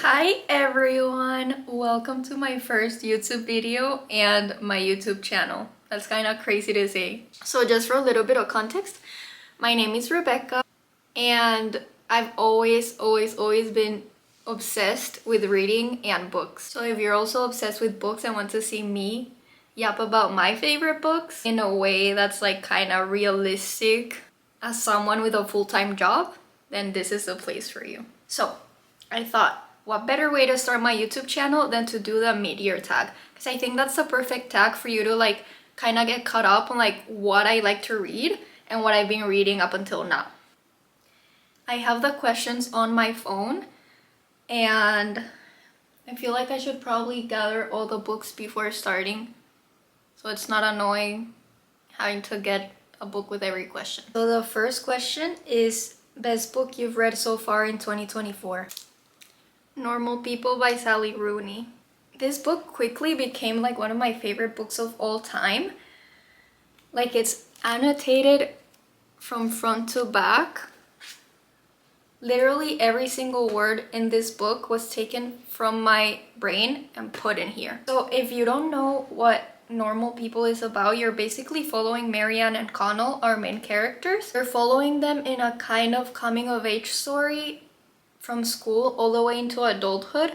Hi everyone! Welcome to my first YouTube video and my YouTube channel. That's kind of crazy to say. So just for a little bit of context, my name is Rebecca and I've always been obsessed with reading and books. So if you're also obsessed with books and want to see me yap about my favorite books in a way that's like kind of realistic as someone with a full-time job, then this is the place for you. So I thought, what better way to start my YouTube channel than to do the mid-year tag? Because I think that's the perfect tag for you to like kind of get caught up on like what I like to read and what I've been reading up until now. I have the questions on my phone and I feel like I should probably gather all the books before starting so it's not annoying having to get a book with every question. So the first question is best book you've read so far in 2024. Normal People by Sally Rooney. This book quickly became like one of my favorite books of all time. Like it's annotated from front to back. Literally every single word in this book was taken from my brain and put in here. So if you don't know what Normal People is about, you're basically following Marianne and Connell, our main characters. You're following them in a kind of coming of age story from school all the way into adulthood.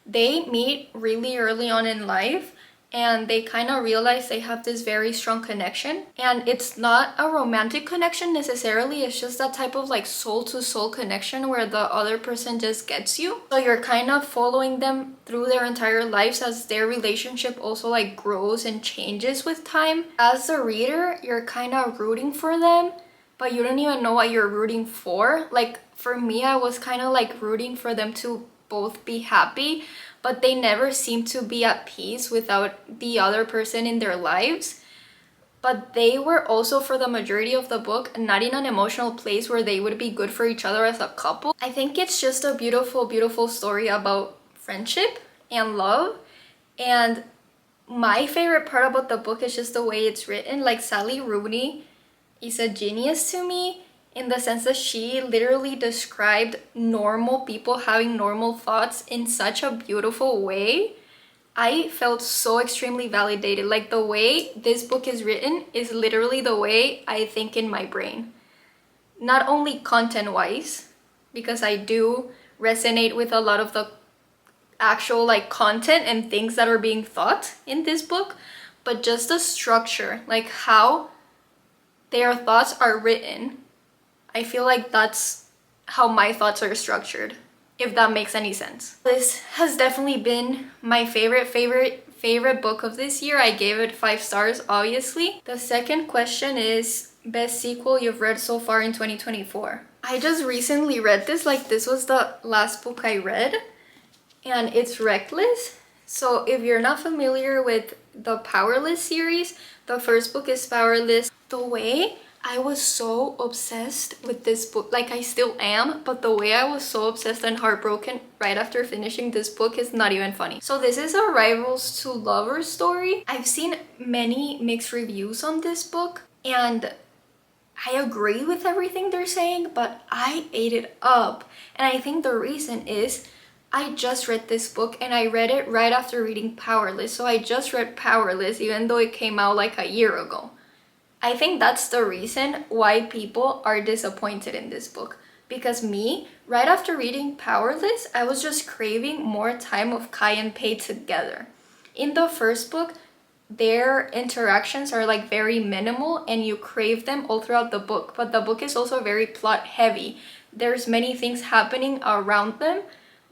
They meet really early on in life and they kind of realize they have this very strong connection, and it's not a romantic connection necessarily, it's just that type of like soul to soul connection where the other person just gets you. So you're kind of following them through their entire lives as their relationship also like grows and changes with time. As a reader, you're kind of rooting for them, but you don't even know what you're rooting for. Like for me, I was kind of like rooting for them to both be happy, but they never seem to be at peace without the other person in their lives. But they were also, for the majority of the book, not in an emotional place where they would be good for each other as a couple. I think it's just a beautiful story about friendship and love. And my favorite part about the book is just the way it's written. Like Sally Rooney is a genius to me in the sense that she literally described normal people having normal thoughts in such a beautiful way. I felt so extremely validated. Like the way this book is written is literally the way I think in my brain. Not only content-wise, because I do resonate with a lot of the actual like content and things that are being thought in this book, but just the structure, like how their thoughts are written. I feel like that's how my thoughts are structured, if that makes any sense. This has definitely been my favorite book of this year. I gave it 5 stars, obviously. The second question is best sequel you've read so far in 2024. I just recently read this, like this was the last book I read, and it's Reckless. So if you're not familiar with the Powerless series, the first book is Powerless. The way I was so obsessed with this book, like I still am, but the way I was so obsessed and heartbroken right after finishing this book is not even funny. So this is a rivals to lovers story. I've seen many mixed reviews on this book and I agree with everything they're saying, but I ate it up. And I think the reason is I just read this book and I read it right after reading Powerless. So I just read Powerless even though it came out like a year ago. I think that's the reason why people are disappointed in this book. Because me, right after reading Powerless, I was just craving more time of Kai and Pei together. In the first book, their interactions are like very minimal and you crave them all throughout the book. But the book is also very plot heavy. There's many things happening around them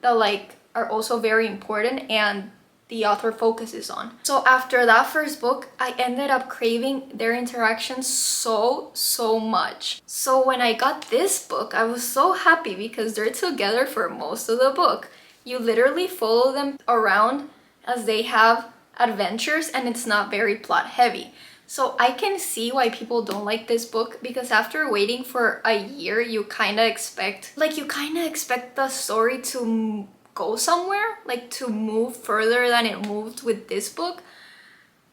that like are also very important and the author focuses on. So after that first book, I ended up craving their interactions so much. So when I got this book, I was so happy because they're together for most of the book. You literally follow them around as they have adventures and it's not very plot heavy. So I can see why people don't like this book, because after waiting for a year, you kind of expect the story to go somewhere, like to move further than it moved with this book.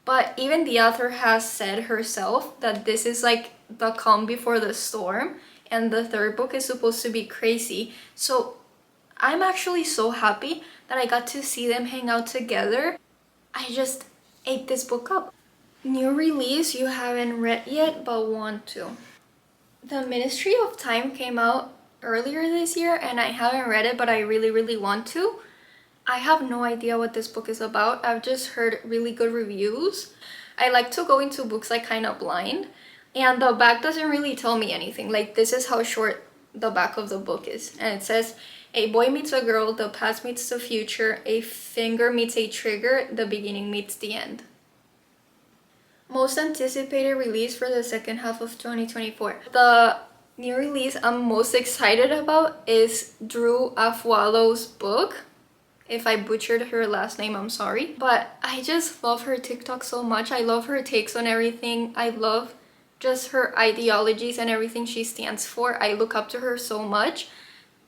But even the author has said herself that this is like the calm before the storm and the third book is supposed to be crazy. So I'm actually so happy that I got to see them hang out together. I just ate this book up. New release you haven't read yet but want to. The Ministry of Time came out earlier this year and I haven't read it, but I really want to. I have no idea what this book is about. I've just heard really good reviews. I like to go into books like kind of blind, and the back doesn't really tell me anything. Like, this is how short the back of the book is, and it says, a boy meets a girl, the past meets the future, a finger meets a trigger, the beginning meets the end. Most anticipated release for the second half of 2024. The new release I'm most excited about is Drew Afualo's book. If I butchered her last name, I'm sorry. But I just love her TikTok so much. I love her takes on everything. I love just her ideologies and everything she stands for. I look up to her so much.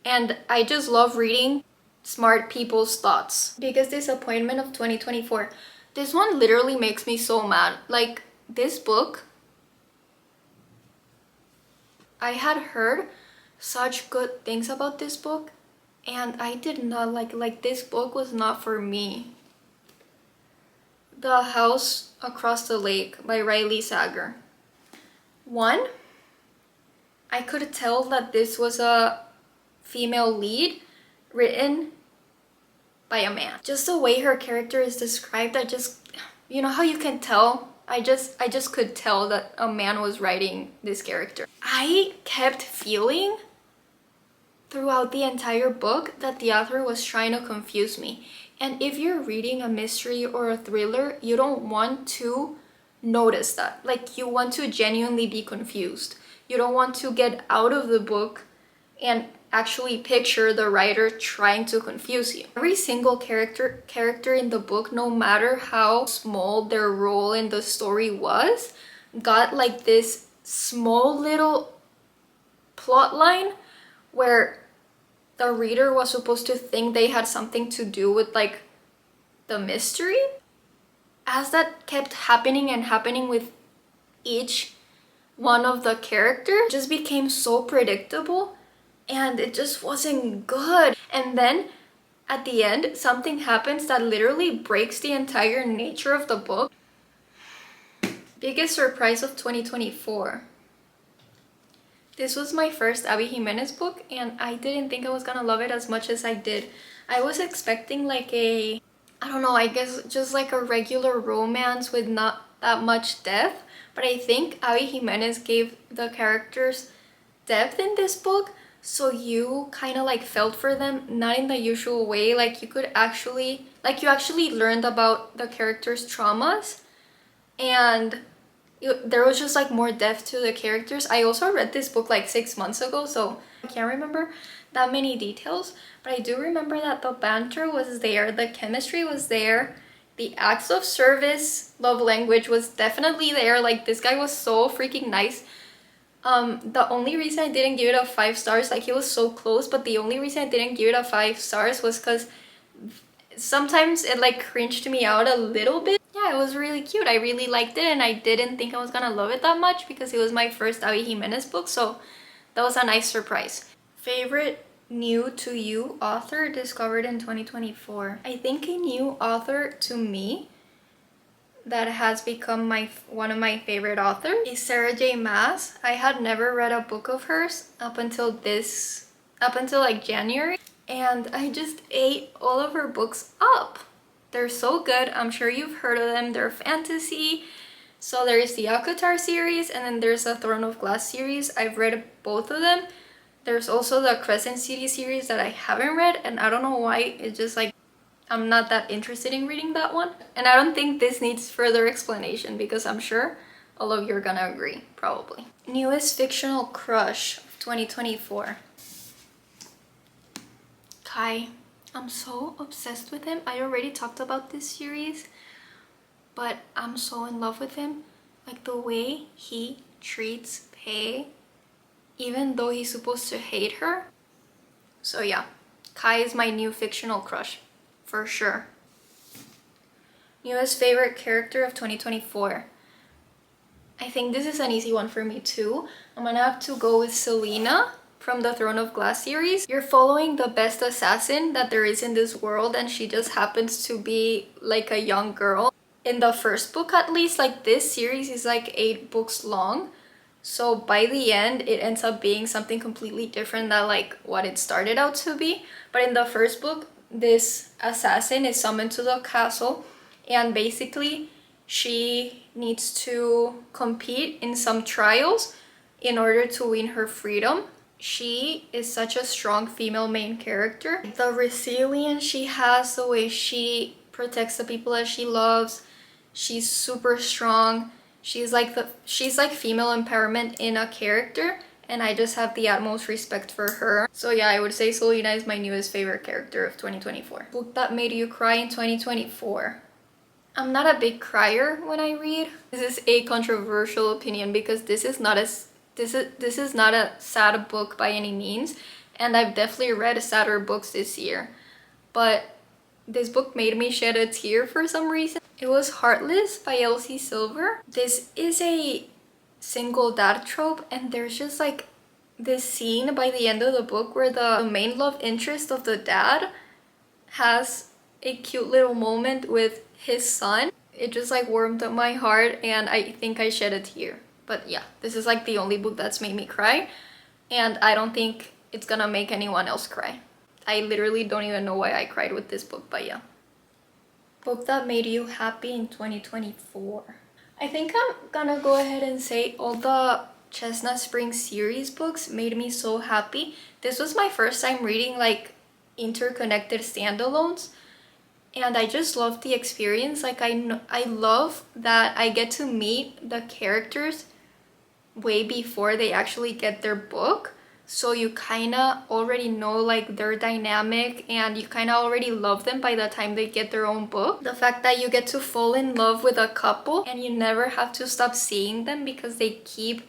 And I just love reading smart people's thoughts. Biggest disappointment of 2024. This one literally makes me so mad. Like, this book, I had heard such good things about this book, and I did not like this book was not for me. The House Across the Lake by Riley Sager. One, I could tell that this was a female lead written by a man. Just the way her character is described, you know how you can tell? I just could tell that a man was writing this character. I kept feeling throughout the entire book that the author was trying to confuse me. And if you're reading a mystery or a thriller, you don't want to notice that. Like, you want to genuinely be confused. You don't want to get out of the book and actually picture the writer trying to confuse you. Every single character in the book, no matter how small their role in the story was, got like this small little plot line where the reader was supposed to think they had something to do with like the mystery. As that kept happening and happening with each one of the characters, it just became so predictable and it just wasn't good. And then at the end, something happens that literally breaks the entire nature of the book. Biggest surprise of 2024. This was my first Abby Jimenez book and I didn't think I was gonna love it as much as I did. I was expecting like I don't know, I guess just like a regular romance with not that much depth. But I think Abby Jimenez gave the characters depth in this book, so you kind of like felt for them, not in the usual way. Like, you actually learned about the characters' traumas, and there was just like more depth to the characters. I also read this book like 6 months ago, so I can't remember that many details, but I do remember that the banter was there, the chemistry was there, the acts of service, love language was definitely there. Like, this guy was so freaking nice. The only reason I didn't give it a 5 stars, like, he was so close, but the only reason I didn't give it a 5 stars was because sometimes it like cringed me out a little bit. Yeah, it was really cute. I really liked it, and I didn't think I was gonna love it that much because it was my first Abby Jimenez book, so that was a nice surprise. Favorite new to you author discovered in 2024. I think a new author to me that has become one of my favorite authors is Sarah J Maas. I had never read a book of hers up until like January, and I just ate all of her books up. They're so good. I'm sure you've heard of them. They're fantasy. So there's the Akatar series, and then there's the Throne of Glass series. I've read both of them. There's also the Crescent City series that I haven't read, and I don't know why. It's just like I'm not that interested in reading that one. And I don't think this needs further explanation because I'm sure all of you are gonna agree, probably. Newest fictional crush of 2024. Kai. I'm so obsessed with him. I already talked about this series, but I'm so in love with him. Like, the way he treats Pei, even though he's supposed to hate her. So yeah, Kai is my new fictional crush, for sure. Newest favorite character of 2024. I think this is an easy one for me too. I'm gonna have to go with Selena. from the Throne of Glass series. You're following the best assassin that there is in this world, and she just happens to be like a young girl. In the first book at least, like this series is like 8 books long. So by the end, it ends up being something completely different than like what it started out to be. But in the first book, this assassin is summoned to the castle, and basically she needs to compete in some trials in order to win her freedom. She is such a strong female main character. The resilience she has, the way she protects the people that she loves, she's super strong. She's like female empowerment in a character, and I just have the utmost respect for her. So yeah, I would say Selena is my newest favorite character of 2024. Book that made you cry in 2024. I'm not a big crier when I read. This is a controversial opinion because this is not a sad book by any means, and I've definitely read sadder books this year. But this book made me shed a tear for some reason. It was Heartless by Elsie Silver. This is a single dad trope, and there's just like this scene by the end of the book where the main love interest of the dad has a cute little moment with his son. It just like warmed up my heart, and I think I shed a tear. But yeah, this is like the only book that's made me cry, and I don't think it's gonna make anyone else cry. I literally don't even know why I cried with this book, but yeah. Book that made you happy in 2024. I think I'm gonna go ahead and say all the Chestnut Spring series books made me so happy. This was my first time reading like interconnected standalones, and I just love the experience. Like I love that I get to meet the characters way before they actually get their book. So you kind of already know like their dynamic, and you kind of already love them by the time they get their own book. The fact that you get to fall in love with a couple and you never have to stop seeing them because they keep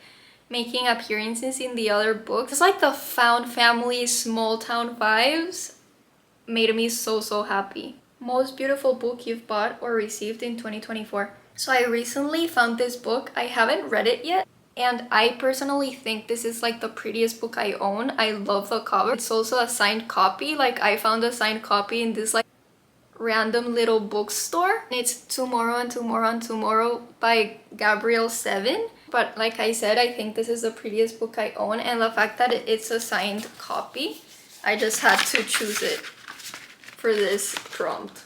making appearances in the other books. It's like the found family small town vibes made me so happy. Most beautiful book you've bought or received in 2024. So I recently found this book. I haven't read it yet, and I personally think this is like the prettiest book I own. I love the cover. It's also a signed copy. Like I found a signed copy in this like random little bookstore. It's Tomorrow and Tomorrow and Tomorrow by Gabrielle Sevin. But like I said, I think this is the prettiest book I own, and the fact that it's a signed copy, I just had to choose it for this prompt.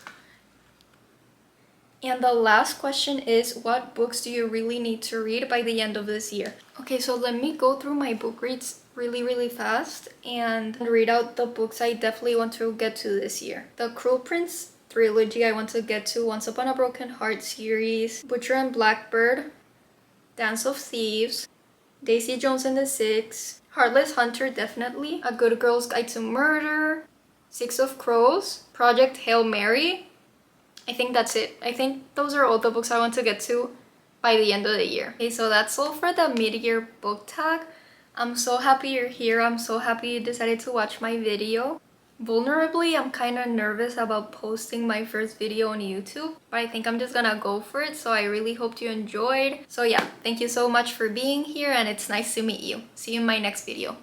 And the last question is, what books do you really need to read by the end of this year? Okay, so let me go through my book reads really fast and read out the books I definitely want to get to this year. The Cruel Prince trilogy I want to get to, Once Upon a Broken Heart series, Butcher and Blackbird, Dance of Thieves, Daisy Jones and the Six, Heartless Hunter definitely, A Good Girl's Guide to Murder, Six of Crows, Project Hail Mary. I think that's it. I think those are all the books I want to get to by the end of the year. Okay, so that's all for the mid-year book tag. I'm so happy you're here. I'm so happy you decided to watch my video. Vulnerably, I'm kind of nervous about posting my first video on YouTube, but I think I'm just gonna go for it. So I really hope you enjoyed. So yeah, thank you so much for being here, and it's nice to meet you. See you in my next video.